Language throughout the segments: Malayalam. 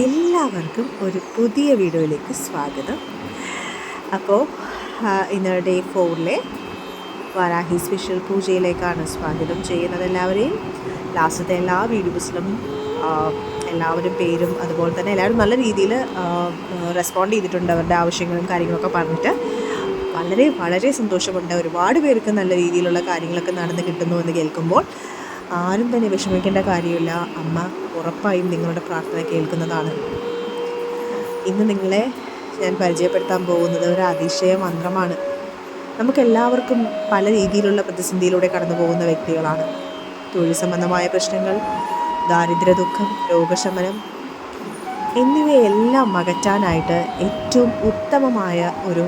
എല്ലാവർക്കും ഒരു പുതിയ വീഡിയോയിലേക്ക് സ്വാഗതം. അപ്പോൾ ഇന്ന് ഡേ 4 വാരാഹി സ്പെഷ്യൽ പൂജയിലേക്കാണ് സ്വാഗതം ചെയ്യുന്നത് എല്ലാവരെയും. ലാസ്റ്റത്തെ എല്ലാ വീഡിയോസിലും എല്ലാവരും പേരും അതുപോലെ തന്നെ എല്ലാവരും നല്ല രീതിയിൽ റെസ്പോണ്ട് ചെയ്തിട്ടുണ്ട്. അവരുടെ ആവശ്യങ്ങളും കാര്യങ്ങളൊക്കെ പറഞ്ഞിട്ട് വളരെ വളരെ സന്തോഷമുണ്ട്. ഒരുപാട് പേർക്ക് നല്ല രീതിയിലുള്ള കാര്യങ്ങളൊക്കെ നടന്ന് കിട്ടുന്നു എന്ന് കേൾക്കുമ്പോൾ ആരും തന്നെ വിഷമിക്കേണ്ട കാര്യമില്ല. അമ്മ ഉറപ്പായും നിങ്ങളുടെ പ്രാർത്ഥന കേൾക്കുന്നതാണ്. ഇന്ന് നിങ്ങളെ ഞാൻ പരിചയപ്പെടുത്താൻ പോകുന്നത് ഒരു അതിശയ മന്ത്രമാണ്. നമുക്കെല്ലാവർക്കും പല രീതിയിലുള്ള പ്രതിസന്ധിയിലൂടെ കടന്നു പോകുന്ന വ്യക്തികളാണ്. തൊഴിൽ സംബന്ധമായ പ്രശ്നങ്ങൾ, ദാരിദ്ര്യ ദുഃഖം, രോഗശമനം എന്നിവയെല്ലാം അകറ്റാനായിട്ട് ഏറ്റവും ഉത്തമമായ ഒരു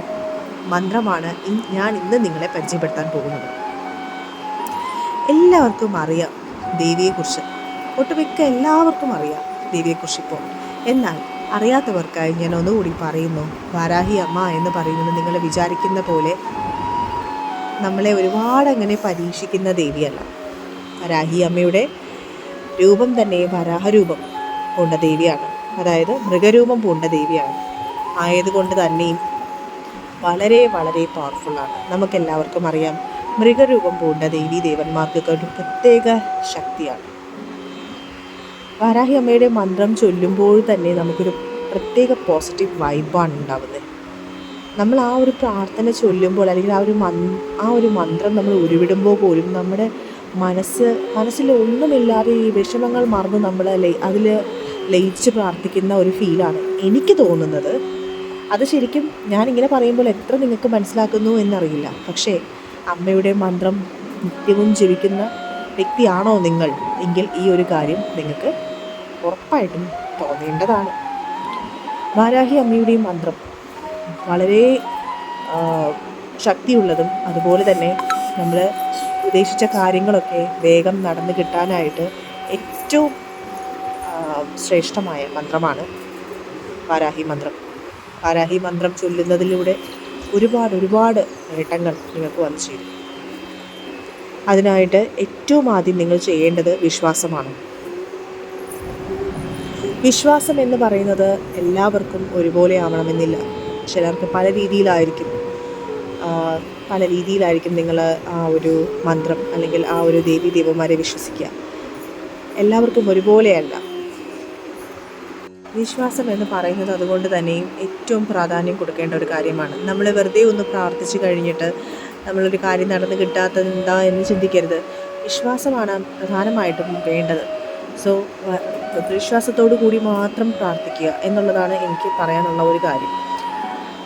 മന്ത്രമാണ് ഞാൻ ഇന്ന് നിങ്ങളെ പരിചയപ്പെടുത്താൻ പോകുന്നത്. എല്ലാവർക്കും അറിയാം ദേവിയെക്കുറിച്ച്, ഒട്ടുമിക്ക എല്ലാവർക്കും അറിയാം ദേവിയെക്കുറിച്ച് ഇപ്പോൾ. എന്നാൽ അറിയാത്തവർക്കായി ഞാൻ ഒന്നുകൂടി പറയുന്നു. വാരാഹി അമ്മ എന്ന് പറയുന്നത് നിങ്ങൾ വിചാരിക്കുന്ന പോലെ നമ്മളെ ഒരുപാട് അങ്ങനെ പരീക്ഷിക്കുന്ന ദേവിയല്ല. വാരാഹി അമ്മയുടെ രൂപം തന്നെ വരാഹരൂപം പൂണ്ട ദേവിയാണ്, അതായത് മൃഗരൂപം പൂണ്ട ദേവിയാണ്. ആയതുകൊണ്ട് തന്നെയും വളരെ വളരെ പവർഫുള്ളാണ്. നമുക്കെല്ലാവർക്കും അറിയാം മൃഗരൂപം പൂണ്ട ദേവി ദേവന്മാർക്ക് ഒരു പ്രത്യേക ശക്തിയാണ്. വാരാഹി അമ്മയുടെ മന്ത്രം ചൊല്ലുമ്പോൾ തന്നെ നമുക്കൊരു പ്രത്യേക പോസിറ്റീവ് വൈബാണ് ഉണ്ടാവുന്നത്. നമ്മൾ ആ ഒരു പ്രാർത്ഥന ചൊല്ലുമ്പോൾ അല്ലെങ്കിൽ ആ ഒരു മന്ത്രം നമ്മൾ ഉരുവിടുമ്പോൾ പോലും നമ്മുടെ മനസ്സിൽ ഒന്നുമില്ലാതെ ഈ വിഷമങ്ങൾ മറന്ന് നമ്മൾ അതിൽ ലയിച്ച് പ്രാർത്ഥിക്കുന്ന ഒരു ഫീലാണ് എനിക്ക് തോന്നുന്നത്. അത് ശരിക്കും ഞാനിങ്ങനെ പറയുമ്പോൾ എത്ര നിങ്ങൾക്ക് മനസ്സിലാക്കുന്നു എന്നറിയില്ല. പക്ഷേ അമ്മയുടെ മന്ത്രം നിത്യവും ജപിക്കുന്ന വ്യക്തിയാണോ നിങ്ങൾ എങ്കിൽ ഈ ഒരു കാര്യം നിങ്ങൾക്ക് ഉറപ്പായിട്ടും തോന്നേണ്ടതാണ്. വാരാഹി അമ്മയുടെ മന്ത്രം വളരെ ശക്തിയുള്ളതും അതുപോലെ തന്നെ നമ്മൾ ഉദ്ദേശിച്ച കാര്യങ്ങളൊക്കെ വേഗം നടന്നു കിട്ടാനായിട്ട് ഏറ്റവും ശ്രേഷ്ഠമായ മന്ത്രമാണ് വാരാഹി മന്ത്രം. വാരാഹി മന്ത്രം ചൊല്ലുന്നതിലൂടെ ഒരുപാട് നേട്ടങ്ങൾ നിങ്ങൾക്ക് വന്നു ചേരും. അതിനായിട്ട് ഏറ്റവും ആദ്യം നിങ്ങൾ ചെയ്യേണ്ടത് വിശ്വാസമാണ്. വിശ്വാസം എന്ന് പറയുന്നത് എല്ലാവർക്കും ഒരുപോലെ ആവണമെന്നില്ല. ചിലർക്ക് പല രീതിയിലായിരിക്കും നിങ്ങൾ ആ ഒരു മന്ത്രം അല്ലെങ്കിൽ ആ ഒരു ദേവന്മാരെ വിശ്വസിക്കുക. എല്ലാവർക്കും ഒരുപോലെയല്ല. വിശ്വാസം എന്ന് പറയുന്നത് അതുകൊണ്ട് തന്നെയും ഏറ്റവും പ്രാധാന്യം കൊടുക്കേണ്ട ഒരു കാര്യമാണ്. നമ്മൾ വെറുതെ ഒന്ന് പ്രാർത്ഥിച്ചു കഴിഞ്ഞിട്ട് നമ്മളൊരു കാര്യം നടന്ന് കിട്ടാത്തത് എന്താ എന്ന് ചിന്തിക്കരുത്. വിശ്വാസമാണ് പ്രധാനമായിട്ടും വേണ്ടത്. സോ വിശ്വാസത്തോടു കൂടി മാത്രം പ്രാർത്ഥിക്കുക എന്നുള്ളതാണ് എനിക്ക് പറയാനുള്ള ഒരു കാര്യം.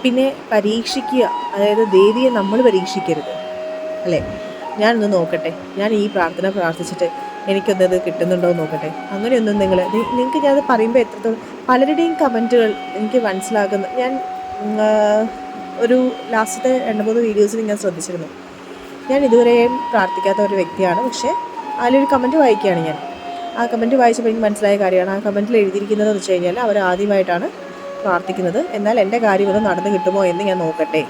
പിന്നെ പരീക്ഷിക്കുക, അതായത് ദേവിയെ നമ്മൾ പരീക്ഷിക്കരുത് അല്ലേ. ഞാനൊന്ന് നോക്കട്ടെ, ഞാൻ ഈ പ്രാർത്ഥന പ്രാർത്ഥിച്ചിട്ട് എനിക്കൊന്നത് കിട്ടുന്നുണ്ടോ എന്ന് നോക്കട്ടെ. അങ്ങനെയൊന്നും നിങ്ങൾക്ക് ഞാനത് പറയുമ്പോൾ എത്രത്തോളം പലരുടെയും കമൻറ്റുകൾ എനിക്ക് മനസ്സിലാക്കുന്നു. ഞാൻ ഒരു ലാസ്റ്റത്തെ 2-3 വീഡിയോസിൽ ഞാൻ ശ്രദ്ധിച്ചിരുന്നു. ഞാൻ ഇതുവരെയും പ്രാർത്ഥിക്കാത്ത ഒരു വ്യക്തിയാണ്. പക്ഷേ അതിലൊരു കമൻറ്റ് വായിക്കുകയാണ് ഞാൻ. ആ കമൻറ്റ് വായിച്ചപ്പോൾ എനിക്ക് മനസ്സിലായ കാര്യമാണ്. ആ കമൻറ്റിൽ എഴുതിയിരിക്കുന്നതെന്ന് വെച്ച് കഴിഞ്ഞാൽ അവർ ആദ്യമായിട്ടാണ് പ്രാർത്ഥിക്കുന്നത്. എന്നാൽ എൻ്റെ കാര്യം ഇത് നടന്നു കിട്ടുമോ എന്ന് ഞാൻ നോക്കട്ടെ.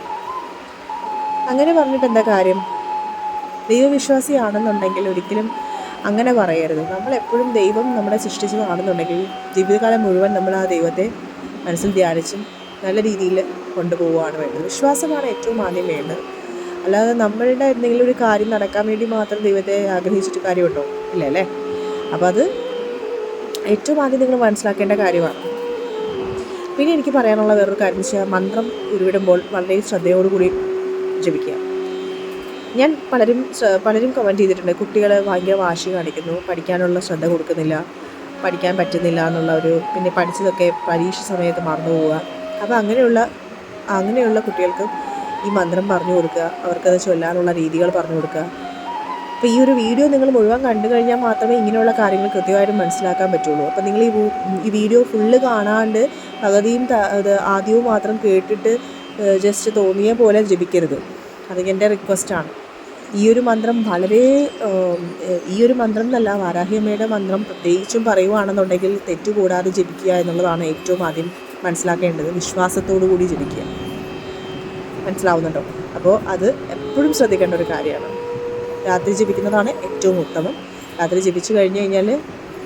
അങ്ങനെ പറഞ്ഞിട്ട് എന്താ കാര്യം? ദൈവവിശ്വാസിയാണെന്നുണ്ടെങ്കിൽ ഒരിക്കലും അങ്ങനെ പറയരുത്. നമ്മളെപ്പോഴും ദൈവം നമ്മളെ സൃഷ്ടിച്ചതാണെന്നുണ്ടെങ്കിൽ ജീവിതകാലം മുഴുവൻ നമ്മൾ ആ ദൈവത്തെ മനസ്സിൽ ധ്യാനിച്ചും നല്ല രീതിയിൽ കൊണ്ടുപോവുകയാണ് വേണ്ടത്. വിശ്വാസമാണ് ഏറ്റവും ആദ്യം വേണ്ടത്. അല്ലാതെ നമ്മളുടെ എന്തെങ്കിലും ഒരു കാര്യം നടക്കാൻ വേണ്ടി മാത്രം ദൈവത്തെ ആഗ്രഹിച്ചിട്ട് കാര്യമുണ്ടോ? ഇല്ല അല്ലേ. അപ്പോൾ അത് ഏറ്റവും ആദ്യം നിങ്ങൾ മനസ്സിലാക്കേണ്ട കാര്യമാണ്. പിന്നെ എനിക്ക് പറയാനുള്ള വേറൊരു കാര്യം എന്ന് വെച്ചാൽ മന്ത്രം ഉരുവിടുമ്പോൾ വളരെ ശ്രദ്ധയോടുകൂടി ജപിക്കുക. ഞാൻ പലരും കമൻറ്റ് ചെയ്തിട്ടുണ്ട്, കുട്ടികൾ ഭയങ്കര വാശി കാണിക്കുന്നു, പഠിക്കാനുള്ള ശ്രദ്ധ കൊടുക്കുന്നില്ല, പഠിക്കാൻ പറ്റുന്നില്ല എന്നുള്ള പിന്നെ പഠിച്ചതൊക്കെ പരീക്ഷ സമയത്ത് മറന്നു പോവുക. അപ്പോൾ അങ്ങനെയുള്ള കുട്ടികൾക്ക് ഈ മന്ത്രം പറഞ്ഞു കൊടുക്കുക, അവർക്കത് ചൊല്ലാനുള്ള രീതികൾ പറഞ്ഞു കൊടുക്കുക. അപ്പോൾ ഈ ഒരു വീഡിയോ നിങ്ങൾ മുഴുവൻ കണ്ടു കഴിഞ്ഞാൽ മാത്രമേ ഇങ്ങനെയുള്ള കാര്യങ്ങൾ കൃത്യമായിട്ടും മനസ്സിലാക്കാൻ പറ്റുള്ളൂ. അപ്പോൾ നിങ്ങൾ ഈ വീഡിയോ ഫുള്ള് കാണാണ്ട് പകുതിയും ആദ്യവും മാത്രം കേട്ടിട്ട് ജസ്റ്റ് തോന്നിയ പോലെ ജപിക്കരുത്. അത് എൻ്റെ റിക്വസ്റ്റാണ്. ഈ ഒരു മന്ത്രം എന്നല്ല, വാരാഹി അമ്മയുടെ മന്ത്രം പ്രത്യേകിച്ചും പറയുകയാണെന്നുണ്ടെങ്കിൽ തെറ്റുകൂടാതെ ജപിക്കുക എന്നുള്ളതാണ് ഏറ്റവും ആദ്യം മനസ്സിലാക്കേണ്ടത്. വിശ്വാസത്തോടു കൂടി ജപിക്കുക. മനസ്സിലാവുന്നുണ്ടോ? അപ്പോൾ അത് എപ്പോഴും ശ്രദ്ധിക്കേണ്ട ഒരു കാര്യമാണ്. രാത്രി ജപിക്കുന്നതാണ് ഏറ്റവും ഉത്തമം. രാത്രി ജപിച്ചു കഴിഞ്ഞ് കഴിഞ്ഞാൽ